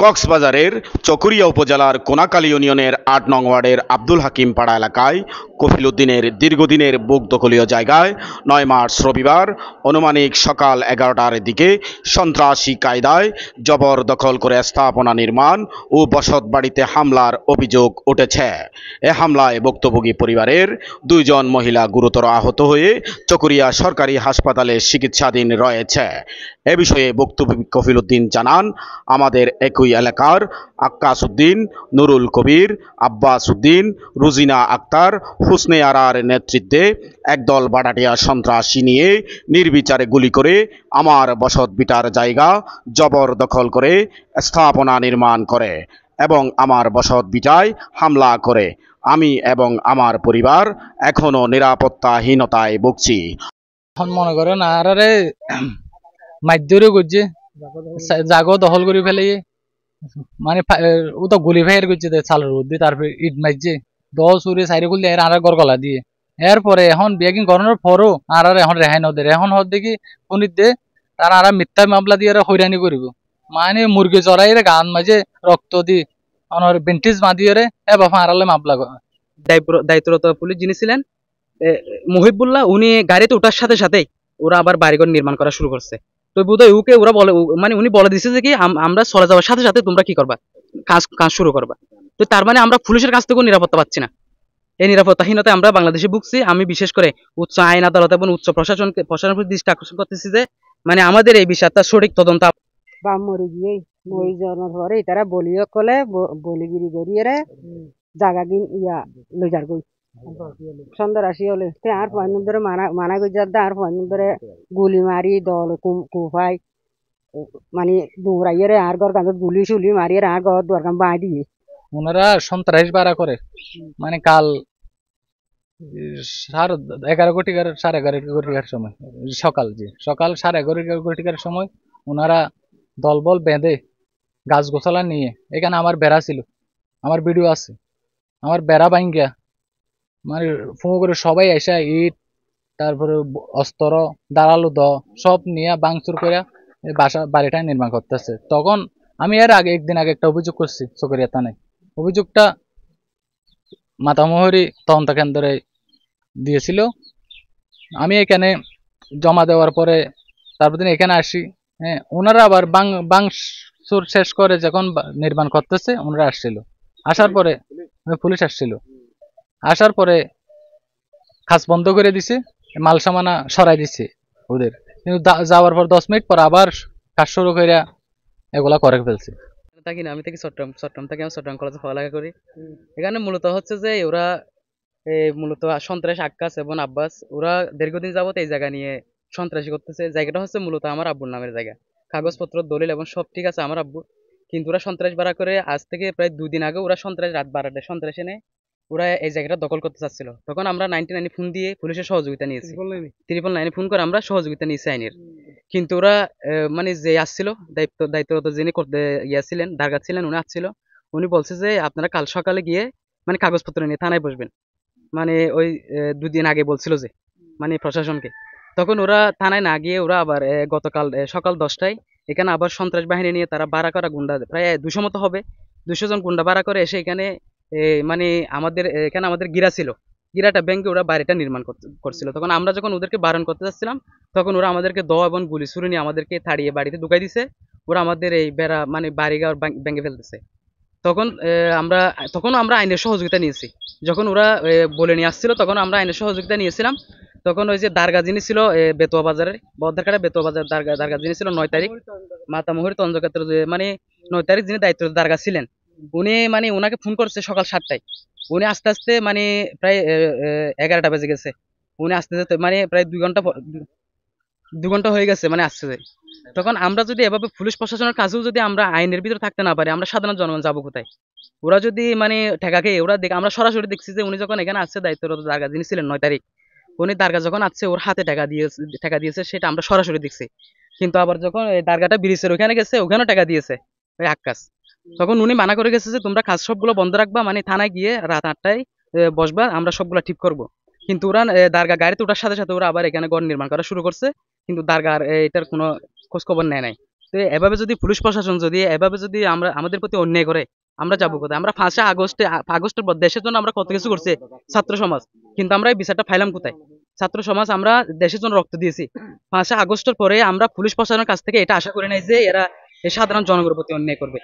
কক্সবাজারের চকরিয়া উপজেলার কোনাকালী ইউনিয়নের ৮ নং ওয়ার্ডের আব্দুল হাকিম পাড়া এলাকায় কফিল উদ্দিনের দীর্ঘদিনের বুক দখলীয় জায়গায় ৯ মার্চ রবিবার আনুমানিক সকাল ১১টার দিকে সন্ত্রাসী কায়দায় জবরদখল করে স্থাপনা নির্মাণ ও বসতবাড়িতে হামলার অভিযোগ উঠেছে। এ হামলায় ভুক্তভোগী পরিবারের ২ জন মহিলা গুরুতর আহত হয়ে চকরিয়া সরকারি হাসপাতালে চিকিৎসাধীন রয়েছে। এ বিষয়ে ভুক্তভোগী কফিল উদ্দিন জানান, আমাদের একই এলাকার আক্কাস উদ্দিন, নুরুল কবির, আব্বাস উদ্দিন, রুজিনা আক্তার, হুসনে আরার নেতৃত্বে একদল বাডাটিয়া সন্ত্রাসী নিয়ে নির্বিচারে গুলি করে আমার বসত বিটার জায়গা জবরদখল করে স্থাপনা নির্মাণ করে এবং আমার বসত বিটায় হামলা করে। আমি এবং আমার পরিবার এখনো নিরাপত্তাহীনতায় ভুগছি। এখন মনে করেন আরে মাইদুরে করছে জাগো দখল করে ফেলে মানে ও তো গুলি ফায়ার করছে চালের মধ্যে, তারপরে ইট মারছে ১০ উড়ে সাইডে খুললে আর গড়গলা দিয়ে এরপরে এখন বিয়াকিং করানোর পরও আর এখন রেহাই নদের এখন হদ দেখি পুনিত দে তারা আর মিথ্যা মামলা দিয়ে হইরানি করব, মানে মুরগি চড়াই গান মাঝে রক্ত দি অনর বেন্টিজ বাঁধিয়ে এ বাবা আড়ালে মামলা দায়িত্বরত পুলিশ যিনি ছিলেন মহিবুল্লাহ, উনি গাড়িতে ওঠার সাথে সাথেই ওরা আবার বাড়িঘর নির্মাণ করা শুরু করছে। তো বোধহয় ওকে ওরা বলে, মানে উনি বলে দিচ্ছে যে কি আমরা চলে যাওয়ার সাথে সাথে তোমরা কি করবা, কাজ শুরু করবা। তো তার মানে আমরা পুলিশের কাছ থেকেও নিরাপত্তা পাচ্ছি না। এই নিরাপত্তাহীনতায় আমরা বাংলাদেশে ভুগছি। আমি বিশেষ করে উচ্চ আইন আদালত এবং উচ্চ প্রশাসনের দৃষ্টি আকর্ষণ করতেছি যে মানে আমাদের এই বিষয়টা সঠিক তদন্ত বা মরি গিয়ে মই জন্ম ধরে তারা বলিও কলে বলিগিরি গড়িয়ে জাগা গিন ইয়া লইজার গই সন্ধ্যা রাশি হলে আর পয়েন্ট ধরে মানা গজার আর পয়েন্ট ধরে গুলি মারি দল কুফাই মানে দৌড়াইয়ে আর ঘর কাঁধ গুলি শুলি মারিয়ে আর ঘর দুয়ার কাম বাঁ দিয়ে ওনারা সন্ত্রাস বাড়া করে। মানে কাল 11:30 11:30 সময় সকাল 11:30 সময় ওনারা দলবল বেঁধে গাছ গোছালা নিয়ে এখানে আমার বেড়া ছিল, আমার ভিডিও আছে, আমার বেড়া ভাঙ্গিয়া মানে ফোন করে সবাই এসে ইট তারপরে অস্ত্র দাঁড়ালো সব নিয়ে বাংচুর করে বাড়িটা নির্মাণ করতেছে। তখন আমি এর আগে একদিন আগে একটা অভিযোগ করছি চকরিয়া থানায়। অভিযোগটা মাতামহরি তদন্ত কেন্দ্রে দিয়েছিল। আমি এখানে জমা দেওয়ার পরে তারপর দিন এখানে আসি। হ্যাঁ, ওনারা আবার বাংচুর শেষ করে যখন নির্মাণ করতেছে ওনারা আসছিল। আসার পরে পুলিশ আসছিল, আসার পরে কাজ বন্ধ করে দিছে, মাল সামানা সরাই দিছে ওদের। কিন্তু যাওয়ার পর 10 মিনিট পর আবার কাজ শুরু করে এগুলা করে ফেলছে। থাকি না, আমি থাকি চট্টগ্রাম থাকি, আমি চট্টগ্রাম কলেজে পড়ালেখা করি। এখানে মূলত হচ্ছে যে ওরা মূলত সন্ত্রাস আক্কাস এবং আব্বাস ওরা দীর্ঘদিন যাবত এই জায়গা নিয়ে সন্ত্রাসী করতেছে। জায়গাটা হচ্ছে মূলত আমার আব্বুর নামের জায়গা, কাগজপত্র দলিল এবং সব ঠিক আছে আমার আব্বু, কিন্তু ওরা সন্ত্রাস বাড়া করে আজ থেকে প্রায় 2 দিন আগে ওরা রাত 12টায় সন্ত্রাস এনে ওরা এই জায়গাটা দখল করতে চাচ্ছিল। তখন আমরা 99 ফোন দিয়ে পুলিশের সহযোগিতা নিয়েছি, 999 ফোন করে আমরা সহযোগিতা নিয়েছি আইনের। কিন্তু ওরা মানে যে আসছিল দায়িত্বরত যিনি করতে ছিলেন দারগা ছিলেন, উনি আসছিল, উনি বলছে যে আপনারা কাল সকালে গিয়ে মানে কাগজপত্র নিয়ে থানায় বসবেন। মানে ওই 2 দিন আগে বলছিল যে মানে প্রশাসনকে। তখন ওরা থানায় না গিয়ে ওরা আবার গতকাল সকাল 10টায় এখানে আবার সন্ত্রাস বাহিনী নিয়ে তারা বাড়া করা গুন্ডা প্রায় 200 মতো হবে, 200 জন গুন্ডা বাড়া করে এসে এখানে মানে আমাদের এখানে আমাদের গিরা ছিল, গিরাটা ব্যাংকে ওরা বাড়িটা নির্মাণ করছিল। তখন আমরা যখন ওদেরকে বারণ করতে যাচ্ছিলাম তখন ওরা আমাদেরকে এবং গুলি ছুরি নিয়ে আমাদেরকে তাড়িয়ে বাড়িতে ঢুকাই দিছে। ওরা আমাদের এই বেড়া মানে বাড়িঘর ভেঙে ফেলতেছে। তখন আমরা আইনের সহযোগিতা নিয়েছি। যখন ওরা বলে নিয়ে আসছিল তখন আমরা আইনের সহযোগিতা নিয়েছিলাম। তখন ওই যে দারগা যিনি ছিল বেতুয়া বাজারের বদ্দারকাটা বেতুয়া বাজার দারগা যিনি ছিল 9 তারিখ মাতামহরি তঞ্জক্ষেত্র মানে 9 তারিখ যিনি দায়িত্ব দারগা ছিলেন, উনি মানে ওনাকে ফোন করছে সকাল 7টায়। উনি আস্তে আস্তে মানে প্রায় 11টা বেজে গেছে, উনি আস্তে আস্তে মানে প্রায় 2 ঘন্টা হয়ে গেছে মানে আসছে। তখন আমরা যদি এভাবে পুলিশ প্রশাসনের কাছেও যদি আমরা আইনের ভিতরে থাকতে না পারি, আমরা সাধারণ জনগণ যাবো কোথায়? ওরা যদি মানে ঠেকা খেয়ে ওরা আমরা সরাসরি দেখছি যে উনি যখন এখানে আসছে দায়িত্বরত দারগা যিনি ছিলেন 9 তারিখ, উনি দারগা যখন আসছে ওর হাতে টাকা দিয়েছে সেটা আমরা সরাসরি দেখছি। কিন্তু আবার যখন দারগাটা ব্রিজের ওখানে গেছে ওখানেও টাকা দিয়েছে ওই আক্কাস। তখন উনি মানা করে গেছে যে তোমরা কাজ সবগুলো বন্ধ রাখবা, মানে থানায় গিয়ে রাত 8টায় বসবা, আমরা সবগুলো ঠিক করব। কিন্তু ওরা দারগা গাড়িতে ওঠার সাথে সাথে ওরা আবার এখানে ঘর নির্মাণ করা শুরু করছে, কিন্তু দারগার এটার কোনো খোঁজ খবর নেয় নাই। তো এভাবে যদি পুলিশ প্রশাসন যদি এভাবে যদি আমরা আমাদের প্রতি অন্যায় করে আমরা যাবো কোথায়? আমরা 5 আগস্টের পর দেশের জন্য আমরা কত কিছু করছি ছাত্র সমাজ, কিন্তু আমরা এই বিচারটা পাইলাম কোথায়? ছাত্র সমাজ আমরা দেশের জন্য রক্ত দিয়েছি। 5 আগস্টের পরে আমরা পুলিশ প্রশাসনের কাছ থেকে এটা আশা করি নাই যে এরা এই সাধারণ জনগণের প্রতি অন্যায় করবে।